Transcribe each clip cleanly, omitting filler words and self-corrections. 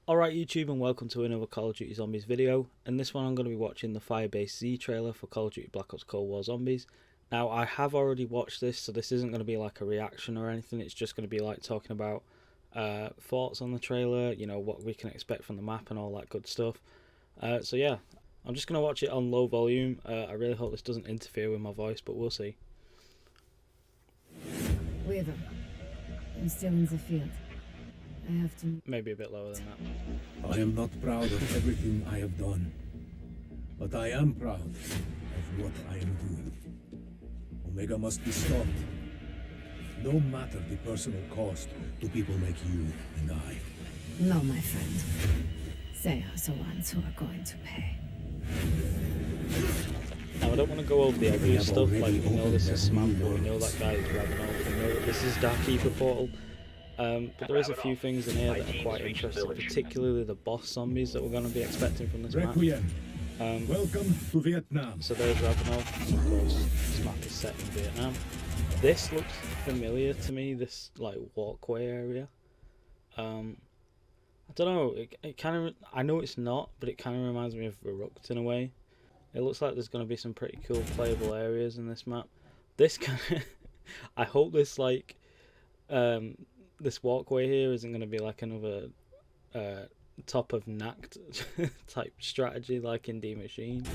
Alright YouTube, and welcome to another Call of Duty Zombies video. In this one I'm going to be watching the Firebase Z trailer for Call of Duty Black Ops Cold War Zombies. Now I have already watched this, so this isn't going to be like a reaction or anything, it's just going to be like talking about thoughts on the trailer, you know, what we can expect from the map and all that good stuff. So yeah, I'm just going to watch it on low volume. I really hope this doesn't interfere with my voice, but we'll see. Weaver, I'm still in the field. I have to... Maybe a bit lower than that. I am not proud of everything I have done, but I am proud of what I am doing. Omega must be stopped, no matter the personal cost to people like you and I. No, my friend. They are the ones who are going to pay. Now I don't want to go over the obvious stuff, like we know this is Samantha, we know that guy is Zarpedon, we know that this is Dark Keeper Portal. But there is a few things in here that are quite interesting, particularly the boss zombies that we're going to be expecting from this map. Welcome to Vietnam. So there's Zarpedon, of course, this map is set in Vietnam. This looks familiar to me, this like walkway area. I don't know, it kind of, I know it's not, but it kind of reminds me of Verrucht in a way. It looks like there's going to be some pretty cool playable areas in this map. This kind of, I hope this like, this walkway here isn't going to be like another top of knacked type strategy like in D Machine.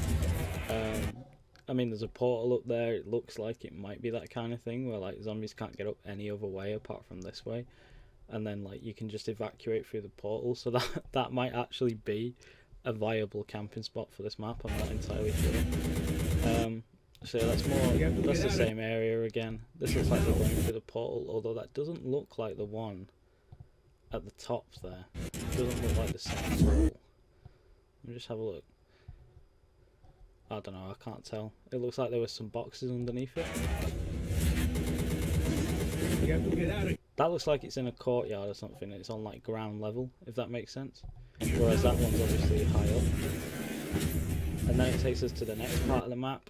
I mean, there's a portal up there. It looks like it might be that kind of thing where like zombies can't get up any other way apart from this way, and then like you can just evacuate through the portal. So that might actually be a viable camping spot for this map. I'm not entirely sure. So that's the same area again. This looks like they're going through the portal, although that doesn't look like the one at the top there. It doesn't look like the same portal. Let me just have a look. I don't know, I can't tell. It looks like there was some boxes underneath it. That looks like it's in a courtyard or something. It's on like ground level, if that makes sense. Whereas that one's obviously high up. And then it takes us to the next part of the map,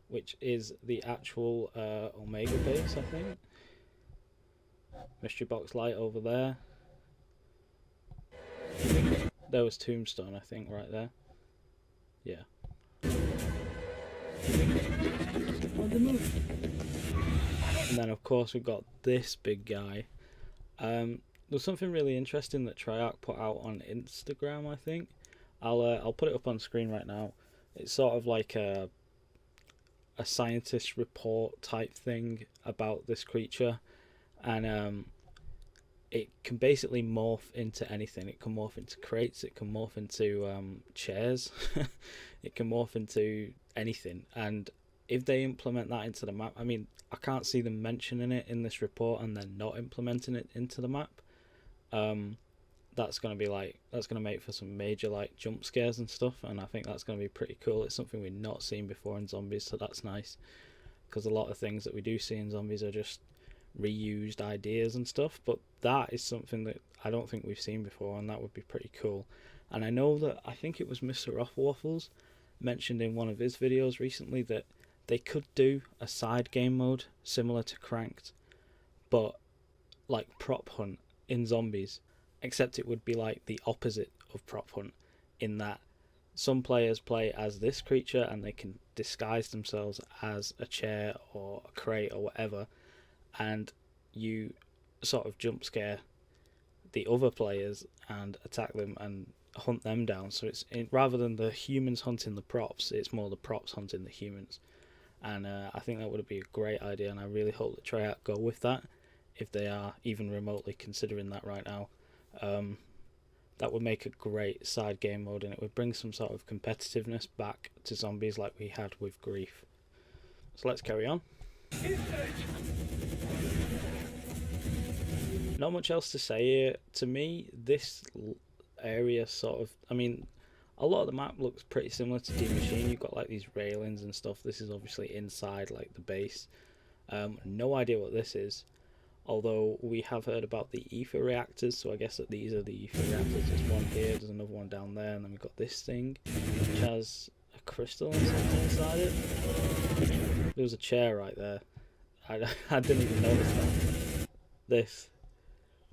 which is the actual Omega base, I think. Mystery box light over there. There was Tombstone, I think, right there. Yeah. And then, of course, we've got this big guy. There's something really interesting that Treyarch put out on Instagram, I think. I'll put it up on screen right now. It's sort of like a scientist report type thing about this creature, and it can basically morph into anything. It can morph into crates, it can morph into chairs, it can morph into anything. And if they implement that into the map, I mean, I can't see them mentioning it in this report and then not implementing it into the map. That's going to make for some major like jump scares and stuff, and I think that's going to be pretty cool. It's something we've not seen before in zombies, so that's nice, because a lot of things that we do see in zombies are just reused ideas and stuff, but that is something that I don't think we've seen before, and that would be pretty cool. And I know that, I think it was MrRoflWaffles mentioned in one of his videos recently that they could do a side game mode similar to Cranked, but like prop hunt in zombies, except it would be like the opposite of prop hunt, in that some players play as this creature and they can disguise themselves as a chair or a crate or whatever, and you sort of jump scare the other players and attack them and hunt them down. So it's rather than the humans hunting the props, it's more the props hunting the humans. And I think that would be a great idea, and I really hope that Treyarch go with that, if they are even remotely considering that right now. That would make a great side game mode, and it would bring some sort of competitiveness back to zombies like we had with Grief. So let's carry on. Not much else to say here. To me, this area sort of, I mean, a lot of the map looks pretty similar to D Machine. You've got like these railings and stuff. This is obviously inside like the base. No idea what this is, although we have heard about the ether reactors, so I guess that these are the ether reactors. There's one here, there's another one down there, and then we've got this thing which has a crystal or something inside it. There was a chair right there. I didn't even notice that. This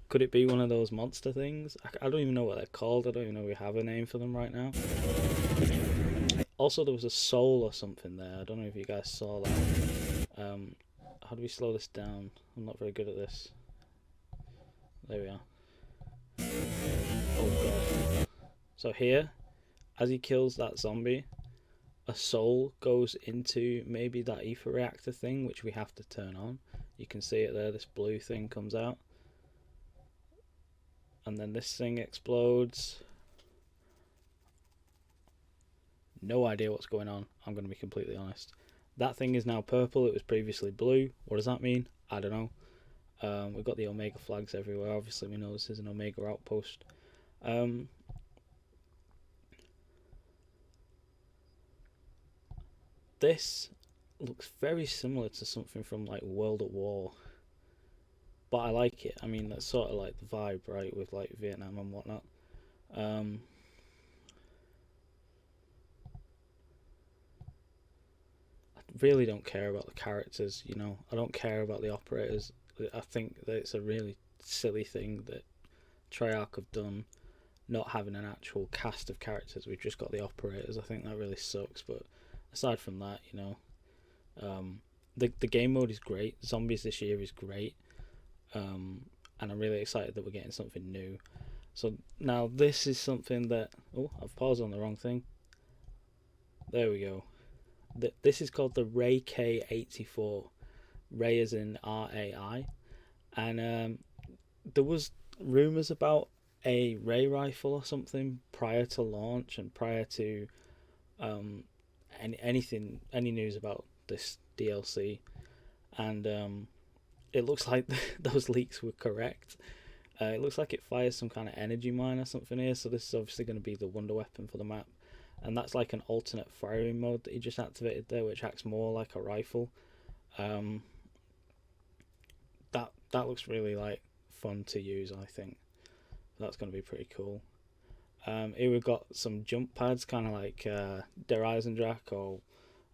Could it be one of those monster things? I don't even know what they're called. I don't even know if we have a name for them right now. Also, there was a soul or something there. I don't know if you guys saw that. How do we slow this down? I'm not very good at this. There we are. Oh god. So here, as he kills that zombie, a soul goes into maybe that ether reactor thing, which we have to turn on. You can see it there, this blue thing comes out. And then this thing explodes. No idea what's going on, I'm going to be completely honest. That thing is now purple, it was previously blue. What does that mean? I don't know. We've got the Omega flags everywhere. Obviously we know this is an Omega outpost. This looks very similar to something from like World at War, but I like it. I mean, that's sort of like the vibe, right, with like Vietnam and whatnot. I really don't care about the characters, you know. I don't care about the operators. I think that it's a really silly thing that Treyarch have done, not having an actual cast of characters. We've just got the operators. I think that really sucks, but aside from that, you know, the game mode is great. Zombies this year is great, and I'm really excited that we're getting something new. So now this is something that, oh, I've paused on the wrong thing. There we go. This is called the Ray K84. Ray as in RAI, and there was rumours about a Ray rifle or something prior to launch and prior to any news about this DLC, and it looks like those leaks were correct. It looks like it fires some kind of energy mine or something here, so this is obviously going to be the wonder weapon for the map, and that's like an alternate firing mode that he just activated there, which acts more like a rifle. That looks really like fun to use. I think that's going to be pretty cool. Here we've got some jump pads, kind of like Der Eisendrache, or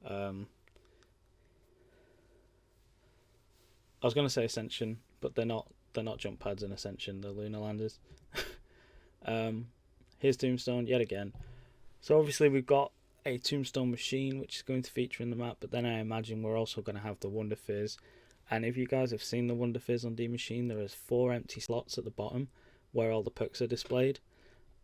I was going to say Ascension, but they're not jump pads in Ascension. They're lunar landers. Here's Tombstone yet again. So obviously we've got a Tombstone machine which is going to feature in the map, but then I imagine we're also going to have the Wonder Fizz. And if you guys have seen the Wonder Fizz on D Machine, there is 4 empty slots at the bottom where all the perks are displayed.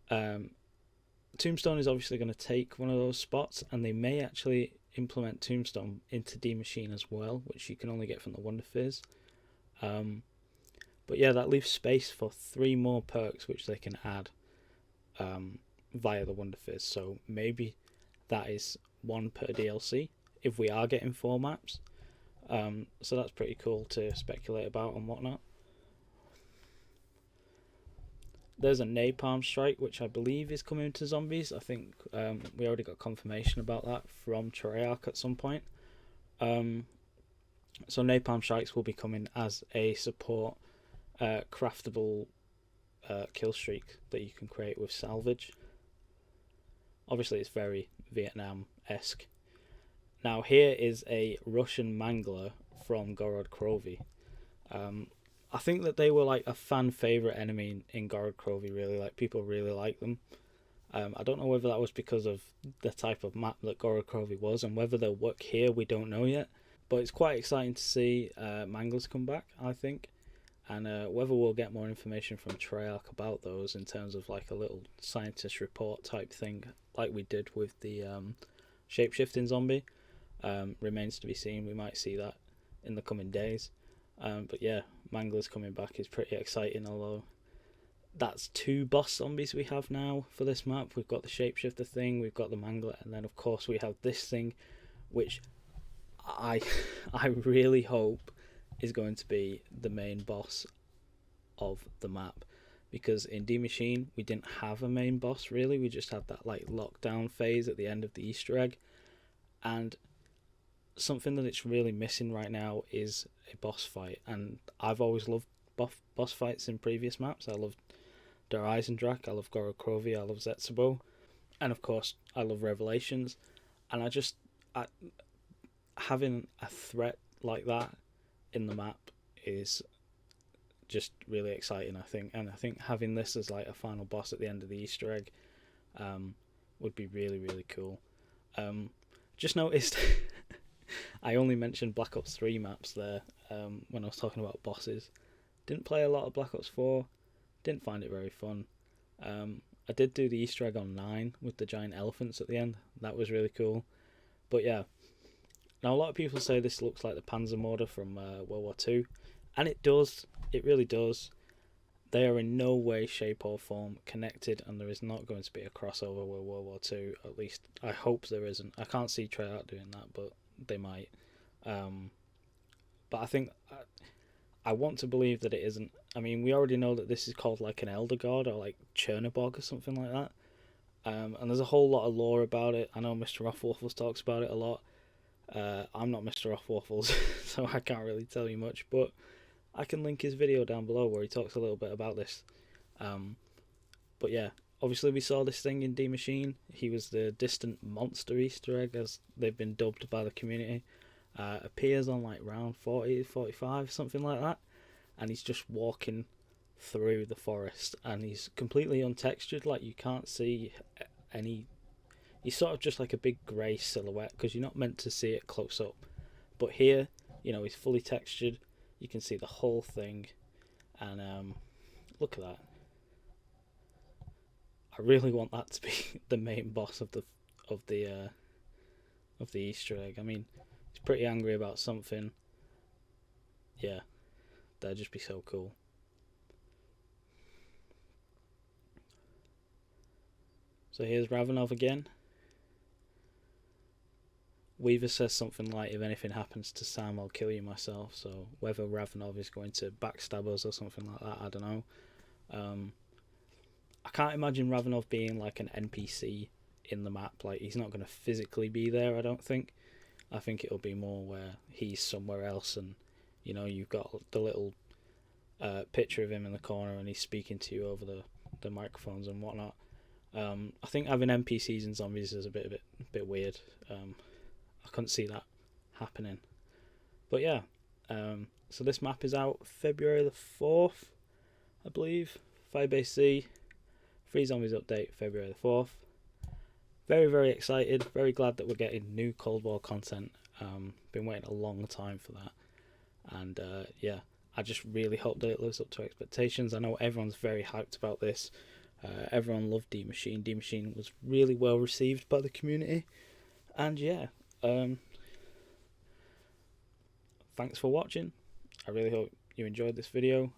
Tombstone is obviously going to take one of those spots, and they may actually implement Tombstone into D Machine as well, which you can only get from the Wonder Fizz. But yeah, that leaves space for 3 more perks which they can add via the Wonder Fizz. So maybe that is 1 per DLC if we are getting 4 maps. So that's pretty cool to speculate about and whatnot. There's a Napalm Strike, which I believe is coming to zombies. I think we already got confirmation about that from Treyarch at some point. So Napalm Strikes will be coming as a support craftable kill streak that you can create with salvage. Obviously it's very Vietnam-esque. Now here is a Russian Mangler from Gorod Krovi. I think that they were like a fan favourite enemy in Gorod Krovi, really. Like, people really like them. I don't know whether that was because of the type of map that Gorod Krovi was, and whether they'll work here, we don't know yet. But it's quite exciting to see Manglers come back, I think. And whether we'll get more information from Treyarch about those in terms of like a little scientist report type thing, like we did with the shapeshifting zombie, remains to be seen. We might see that in the coming days. But yeah, Manglers coming back is pretty exciting, although that's 2 boss zombies we have now for this map. We've got the shapeshifter thing, we've got the Mangler, and then of course we have this thing, which I really hope is going to be the main boss of the map, because in D Machine we didn't have a main boss really. We just had that like lockdown phase at the end of the Easter egg, and something that it's really missing right now is a boss fight. And I've always loved boss fights in previous maps. I love Der Eisendrache, I love Gorod Krovi, I love Zetsubo, and of course I love Revelations. And having a threat like that in the map is just really exciting, I think. And I think having this as like a final boss at the end of the Easter egg would be really, really cool. Just noticed I only mentioned Black Ops 3 maps there when I was talking about bosses. Didn't play a lot of Black Ops 4, didn't find it very fun. I did do the Easter egg on 9 with the giant elephants at the end. That was really cool. But yeah, now a lot of people say this looks like the Panzermorder from World War II, and it does, it really does. They are in no way, shape or form connected, and there is not going to be a crossover with World War II, at least I hope there isn't. I can't see Treyarch doing that, but they might. But I think, I want to believe that it isn't. I mean, we already know that this is called like an Elder God or like Chernabog or something like that. And there's a whole lot of lore about it. I know MrRoflWaffles talks about it a lot. I'm not MrRoflWaffles, so I can't really tell you much, but I can link his video down below where he talks a little bit about this. But yeah, obviously we saw this thing in D Machine. He was the distant monster Easter egg, as they've been dubbed by the community. Appears on like round 40, 45, something like that. And he's just walking through the forest, and he's completely untextured, like you can't see any. He's sort of just like a big grey silhouette, because you're not meant to see it close up. But here, you know, he's fully textured. You can see the whole thing, and look at that. I really want that to be the main boss of the Easter egg. I mean, he's pretty angry about something. Yeah, that'd just be so cool. So here's Ravenov again. Weaver says something like, if anything happens to Sam, I'll kill you myself. So whether Ravenov is going to backstab us or something like that, I don't know. I can't imagine Ravenov being like an NPC in the map. Like, he's not going to physically be there, I don't think. I think it'll be more where he's somewhere else, and you know, you've got the little picture of him in the corner, and he's speaking to you over the microphones and whatnot. I think having NPCs and zombies is a bit weird. I couldn't see that happening. But yeah, so this map is out February the 4th, I believe. Firebase Z, Free Zombies update February the 4th. Very, very excited. Very glad that we're getting new Cold War content. Been waiting a long time for that. And yeah, I just really hope that it lives up to expectations. I know everyone's very hyped about this. Everyone loved D Machine. D Machine was really well received by the community. And yeah, thanks for watching. I really hope you enjoyed this video.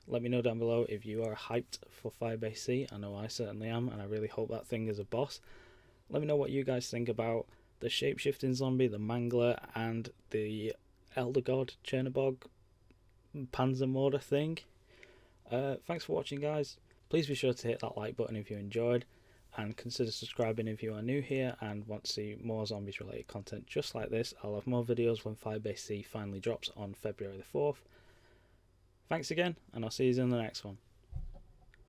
Let me know down below if you are hyped for Firebase Z. I know I certainly am, and I really hope that thing is a boss. Let me know what you guys think about the shapeshifting zombie, the Mangler, and the Elder God Chernabog Panzermorder thing. Thanks for watching, guys. Please be sure to hit that like button if you enjoyed, and consider subscribing if you are new here and want to see more zombies related content just like this. I'll have more videos when Firebase Z finally drops on February the 4th. Thanks again, and I'll see you in the next one.